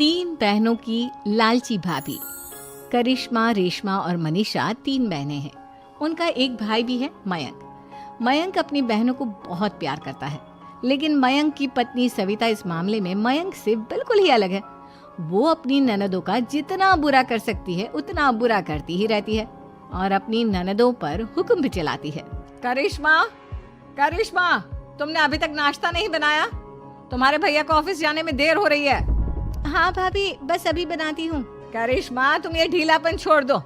तीन बहनों की लालची भाभी। करिश्मा, रेशमा और मनीषा तीन बहनें हैं। उनका एक भाई भी है, मयंक। मयंक अपनी बहनों को बहुत प्यार करता है, लेकिन मयंक की पत्नी सविता इस मामले में मयंक से बिल्कुल ही अलग है। वो अपनी ननदों का जितना बुरा कर सकती है उतना बुरा करती ही रहती है और अपनी ननदों पर हुक्म भी चलाती है। करिश्मा, करिश्मा, तुमने अभी तक नाश्ता नहीं बनाया? तुम्हारे भैया को ऑफिस जाने में देर हो रही है। हाँ भाभी, बस अभी बनाती हूँ। करिश्मा, तुम ये ढीलापन छोड़ दो।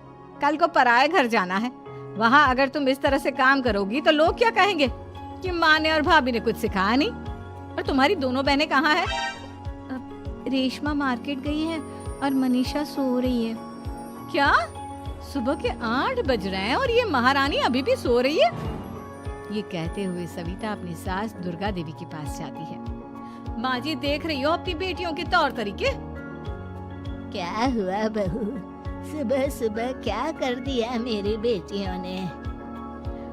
कल को पराये घर जाना है। वहाँ अगर तुम इस तरह से काम करोगी तो लोग क्या कहेंगे कि माँ ने और भाभी ने कुछ सिखाया नहीं। और तुम्हारी दोनों बहनें कहाँ हैं? रेशमा मार्केट गई है और मनीषा सो रही है। क्या? सुबह के 8 बज रहे हैं और ये महारानी अभी भी सो रही है? ये कहते हुए सविता अपनी सास दुर्गा देवी के पास जाती है। माँ जी, देख रही हो अपनी बेटियों के तौर तरीके? क्या हुआ बहू, सुबह सुबह क्या कर दिया मेरी बेटियों ने?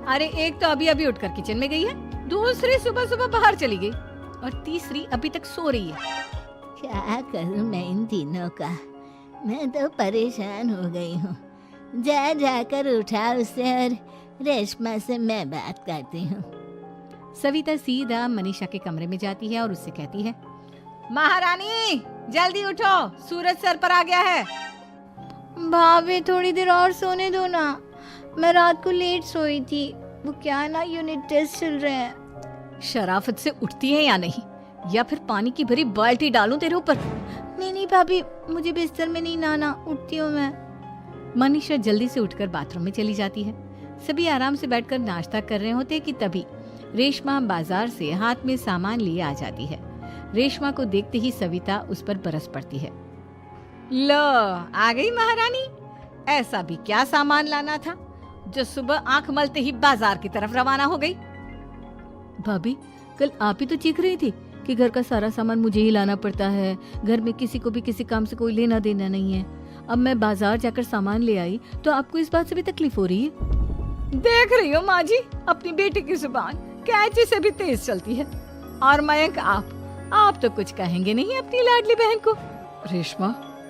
अरे एक तो अभी अभी उठकर किचन में गई है, दूसरी सुबह सुबह बाहर चली गई और तीसरी अभी तक सो रही है। क्या करूं मैं इन तीनों का? मैं तो परेशान हो गई हूँ। जा जाकर उठा उसे और रेशमा से मैं बात करती हूँ। सविता सीधा मनीषा के कमरे में जाती है और उससे कहती है, महारानी जल्दी उठो, सूरज सर पर आ गया है। भाभी थोड़ी देर और सोने दो ना, मैं रात को लेट सोई थी। वो क्या है ना, यूनिट टेस्ट चल रहे हैं। शराफत से उठती है या नहीं, या फिर पानी की भरी बाल्टी डालूं तेरे ऊपर? नहीं नहीं भाभी, मुझे बिस्तर में नहीं नहाना, उठती हूँ मैं। मनीषा जल्दी से उठकर बाथरूम में चली जाती है। सभी आराम से बैठकर नाश्ता कर रहे होते कि तभी रेशमा बाजार से हाथ में सामान लिए आ जाती है। रेशमा को देखते ही सविता उस पर बरस पड़ती है। लो, आ गई महारानी। ऐसा भी क्या सामान लाना था जो सुबह आंख मलते ही बाजार की तरफ रवाना हो गई? भाभी, कल आप ही तो चीख रही थी कि घर का सारा सामान मुझे ही लाना पड़ता है, घर में किसी को भी किसी काम से कोई लेना देना नहीं है। अब मैं बाजार जाकर सामान ले आई तो आपको इस बात से भी तकलीफ हो रही है? देख रही हो माँ जी, अपनी बेटी की जुबान कैंची से भी तेज चलती है। और मयंक, आप तो कुछ कहेंगे नहीं अपनी लाडली बहन को? रेशमा,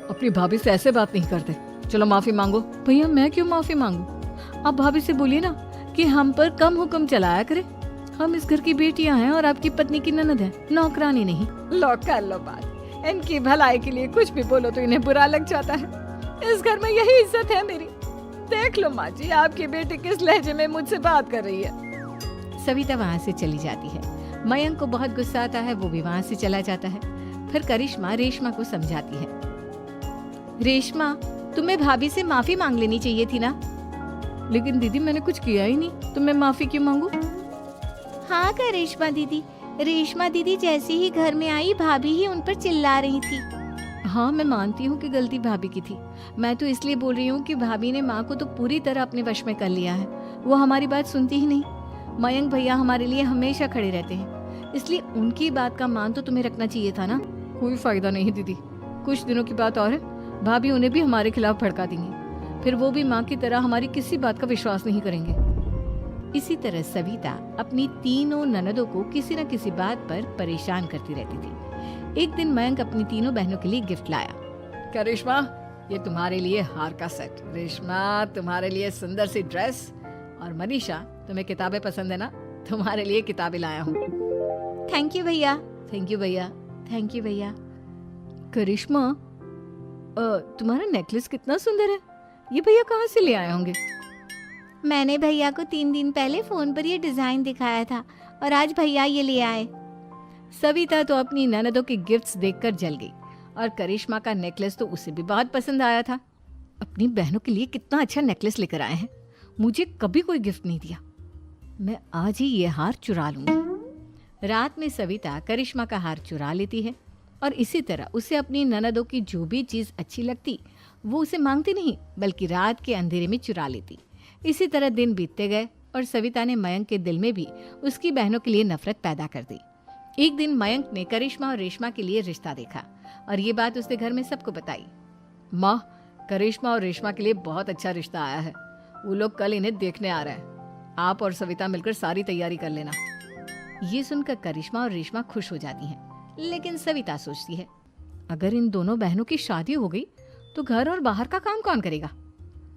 अपनी भाभी से ऐसे बात नहीं करते। चलो माफी मांगो। भैया, मैं क्यों माफी मांगू? आप भाभी से बोलिए ना कि हम पर कम हुक्म चलाया करे। हम इस घर की बेटियां हैं और आपकी पत्नी की ननद है, नौकरानी नहीं। लो कर लो बात। इनकी भलाई के लिए कुछ भी बोलो तो इन्हें बुरा लग जाता है। इस घर में यही इज्जत है मेरी। देख लो माँ जी, आपकी बेटी किस लहजे में मुझसे बात कर रही है। सविता वहाँ से चली जाती है। मयंक को बहुत गुस्सा आता है, वो भी वहाँ से चला जाता है। फिर करिश्मा रेशमा को समझाती है। रेशमा, तुम्हें भाभी से माफी मांग लेनी चाहिए थी ना। लेकिन दीदी, मैंने कुछ किया ही नहीं तो मैं माफी क्यों मांगू? हाँ करिश्मा दीदी, रेशमा दीदी जैसे ही घर में आई भाभी ही उन पर चिल्ला रही थी। हाँ, मैं मानती हूँ कि गलती भाभी की थी। मैं तो इसलिए बोल रही हूँ कि भाभी ने माँ को तो पूरी तरह अपने वश में कर लिया है। वो हमारी बात सुनती ही नहीं। मयंक भैया हमारे लिए हमेशा खड़े रहते हैं, इसलिए उनकी बात का मान तो तुम्हें रखना चाहिए था ना। कोई फायदा नहीं दीदी, कुछ दिनों की बात और है, भाभी उन्हें भी हमारे खिलाफ भड़का देंगी। फिर वो भी माँ की तरह हमारी किसी बात का विश्वास नहीं करेंगे। इसी तरह सविता अपनी तीनों ननदों को किसी न किसी बात पर परेशान करती रहती थी। एक दिन मयंक अपनी तीनों बहनों के लिए गिफ्ट लाया। क्या रेशमा, ये तुम्हारे लिए हार का सेट। रेशमा, तुम्हारे लिए सुंदर सी ड्रेस। और मनीषा, तुम्हें किताबें पसंद है ना, तुम्हारे लिए किताबें लाया हूँ। थैंक यू भैया। थैंक यू भैया। थैंक यू भैया। करिश्मा, तुम्हारा नेकलेस कितना सुंदर है। ये भैया कहाँ से ले आए होंगे? मैंने भैया को 3 दिन पहले फोन पर ये डिजाइन दिखाया था और आज भैया ये ले आए। सविता तो अपनी ननदों के गिफ्ट्स देखकर जल गई और करिश्मा का नेकलेस तो उसे भी बहुत पसंद आया था। अपनी बहनों के लिए कितना अच्छा नेकलेस लेकर आए हैं, मुझे कभी कोई गिफ्ट नहीं दिया। मैं आज ही ये हार चुरा लूंगी। रात में सविता करिश्मा का हार चुरा लेती है और इसी तरह उसे अपनी ननदों की जो भी चीज अच्छी लगती वो उसे मांगती नहीं, बल्कि रात के अंधेरे में चुरा लेती। इसी तरह दिन बीतते गए और सविता ने मयंक के दिल में भी उसकी बहनों के लिए नफरत पैदा कर दी। एक दिन मयंक ने करिश्मा और रेशमा के लिए रिश्ता देखा और ये बात उसने घर में सबको बताई। माँ, करिश्मा और रेशमा के लिए बहुत अच्छा रिश्ता आया है। वो लोग कल इन्हें देखने आ रहे हैं। आप और सविता मिलकर सारी तैयारी कर लेना। ये सुनकर करिश्मा और रेशमा खुश हो जाती हैं, लेकिन सविता सोचती है, अगर इन दोनों बहनों की शादी हो गई तो घर और बाहर का काम कौन करेगा?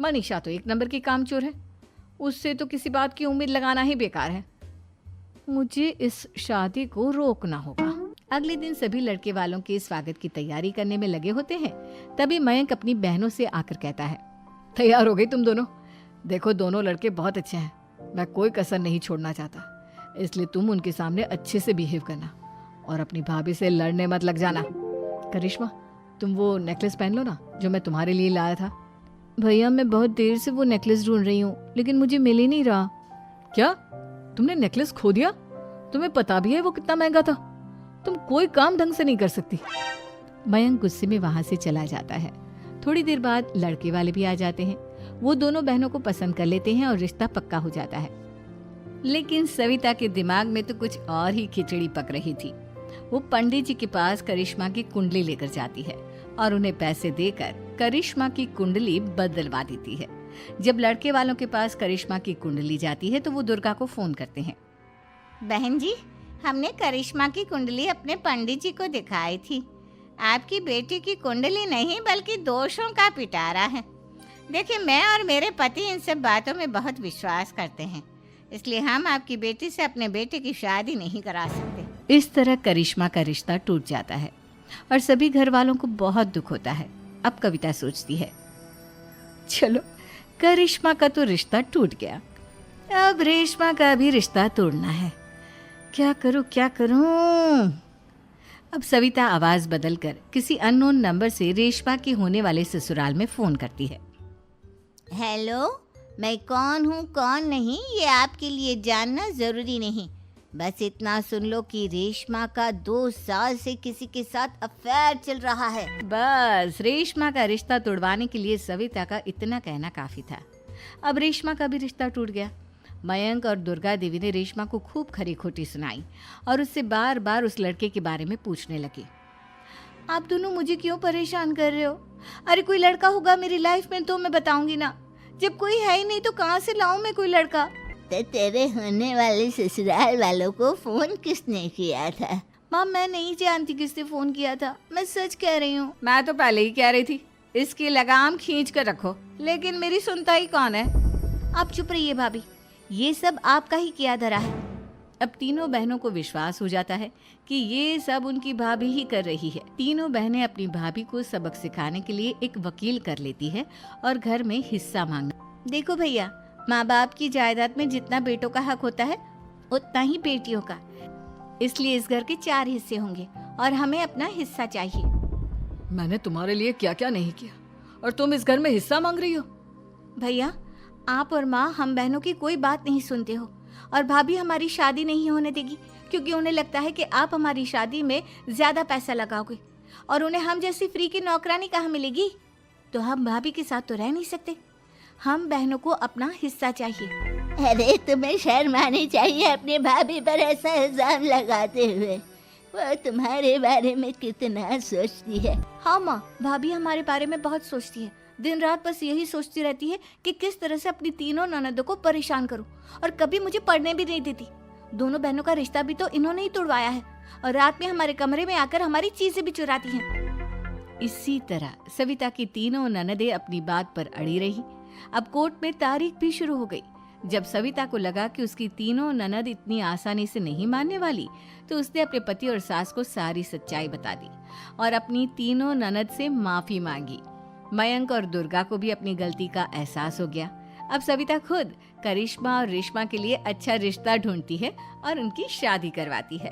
मनीषा तो एक नंबर की कामचोर है, उससे तो किसी बात की उम्मीद लगाना ही बेकार है। मुझे इस शादी को रोकना होगा। अगले दिन सभी लड़के वालों के स्वागत की तैयारी करने में लगे होते हैं। तभी मयंक अपनी बहनों से आकर कहता है, तैयार हो गई तुम दोनों? देखो दोनों लड़के बहुत अच्छे हैं, मैं कोई कसर नहीं छोड़ना चाहता, इसलिए तुम उनके सामने अच्छे से बिहेव करना और अपनी भाभी से लड़ने मत लग जाना। करिश्मा, तुम वो नेकलेस पहन लो ना जो मैं तुम्हारे लिए लाया था। भैया मैं बहुत देर से वो नेकलेस ढूंढ रही हूँ, लेकिन मुझे मिल ही नहीं रहा। क्या तुमने नेकलेस खो दिया? तुम्हें पता भी है वो कितना महंगा था? तुम कोई काम ढंग से नहीं कर सकती। मयंक गुस्से में वहां से चला जाता है। थोड़ी देर बाद लड़के वाले भी आ जाते हैं। वो दोनों बहनों को पसंद कर लेते हैं और रिश्ता पक्का हो जाता है। लेकिन सविता के दिमाग में तो कुछ और ही खिचड़ी पक रही थी। वो पंडित जी के पास करिश्मा की कुंडली लेकर जाती है और उन्हें पैसे देकर करिश्मा की कुंडली बदलवा देती है। जब लड़के वालों के पास करिश्मा की कुंडली जाती है तो वो दुर्गा को फोन करते हैं। बहन जी, हमने करिश्मा की कुंडली अपने पंडित जी को दिखाई थी। आपकी बेटी की कुंडली नहीं बल्कि दोषों का पिटारा है। देखिए, मैं और मेरे पति इन सब बातों में बहुत विश्वास करते हैं, इसलिए हम आपकी बेटी से अपने बेटे की शादी नहीं करा सकते। इस तरह करिश्मा का रिश्ता टूट जाता है और सभी घर वालों को बहुत दुख होता है। अब कविता सोचती है, चलो करिश्मा का तो रिश्ता टूट गया, अब रेशमा का भी रिश्ता तोड़ना है। क्या करूं? अब सविता आवाज बदलकर किसी अननोन नंबर से रेशमा के होने वाले ससुराल में फोन करती है। हेलो, मैं कौन हूँ कौन नहीं ये आपके लिए जानना जरूरी नहीं। बस इतना सुन लो कि रेशमा का 2 साल से किसी के साथ अफेयर चल रहा है। बस रेशमा का रिश्ता तोड़वाने के लिए सविता का इतना कहना काफी था। अब रेशमा का भी रिश्ता टूट गया। मयंक और दुर्गा देवी ने रेशमा को खूब खरी खोटी सुनाई और उससे बार बार उस लड़के के बारे में पूछने लगी। आप दोनों मुझे क्यों परेशान कर रहे हो? अरे कोई लड़का होगा मेरी लाइफ में तो मैं बताऊंगी ना, जब कोई है ही नहीं तो कहाँ से लाऊं मैं कोई लड़का? तो तेरे होने वाले ससुराल वालों को फोन किसने किया था? माँ मैं नहीं जानती किसने फोन किया था, मैं सच कह रही हूँ। मैं तो पहले ही कह रही थी इसकी लगाम खींच कर रखो, लेकिन मेरी सुनता ही कौन है। आप चुप रहिए भाभी, ये सब आपका ही किया धरा है। अब तीनों बहनों को विश्वास हो जाता है कि ये सब उनकी भाभी ही कर रही है। तीनों बहनें अपनी भाभी को सबक सिखाने के लिए एक वकील कर लेती है और घर में हिस्सा मांगना। देखो भैया, माँ बाप की जायदाद में जितना बेटों का हक होता है उतना ही बेटियों का, इसलिए इस घर के 4 हिस्से होंगे और हमें अपना हिस्सा चाहिए। मैंने तुम्हारे लिए क्या क्या नहीं किया और तुम इस घर में हिस्सा मांग रही हो? भैया, आप और माँ हम बहनों की कोई बात नहीं सुनते हो और भाभी हमारी शादी नहीं होने देगी क्योंकि उन्हें लगता है कि आप हमारी शादी में ज्यादा पैसा लगाओगे और उन्हें हम जैसी फ्री की नौकरानी कहाँ मिलेगी। तो हम भाभी के साथ तो रह नहीं सकते, हम बहनों को अपना हिस्सा चाहिए। अरे तुम्हें शर्म आनी चाहिए अपने भाभी पर ऐसा इल्जाम लगाते हुए। वो तुम्हारे बारे में कितना सोचती है। हाँ माँ, भाभी हमारे बारे में बहुत सोचती है, दिन रात बस यही सोचती रहती है कि किस तरह से अपनी तीनों ननदों को परेशान करूं और कभी मुझे पढ़ने भी नहीं देती। दोनों बहनों का रिश्ता भी तो इन्होंने ही तोड़वाया है और रात में हमारे कमरे में आकर हमारी चीजें भी चुराती हैं। इसी तरह सविता की तीनों ननदें अपनी बात पर अड़ी रही। अब कोर्ट में तारीख भी शुरू हो गई। जब सविता को लगा कि उसकी तीनों ननद इतनी आसानी से नहीं मानने वाली, तो उसने अपने पति और सास को सारी सच्चाई बता दी और अपनी तीनों ननद से माफी मांगी। मयंक और दुर्गा को भी अपनी गलती का एहसास हो गया। अब सविता खुद करिश्मा और रेशमा के लिए अच्छा रिश्ता ढूंढती है और उनकी शादी करवाती है।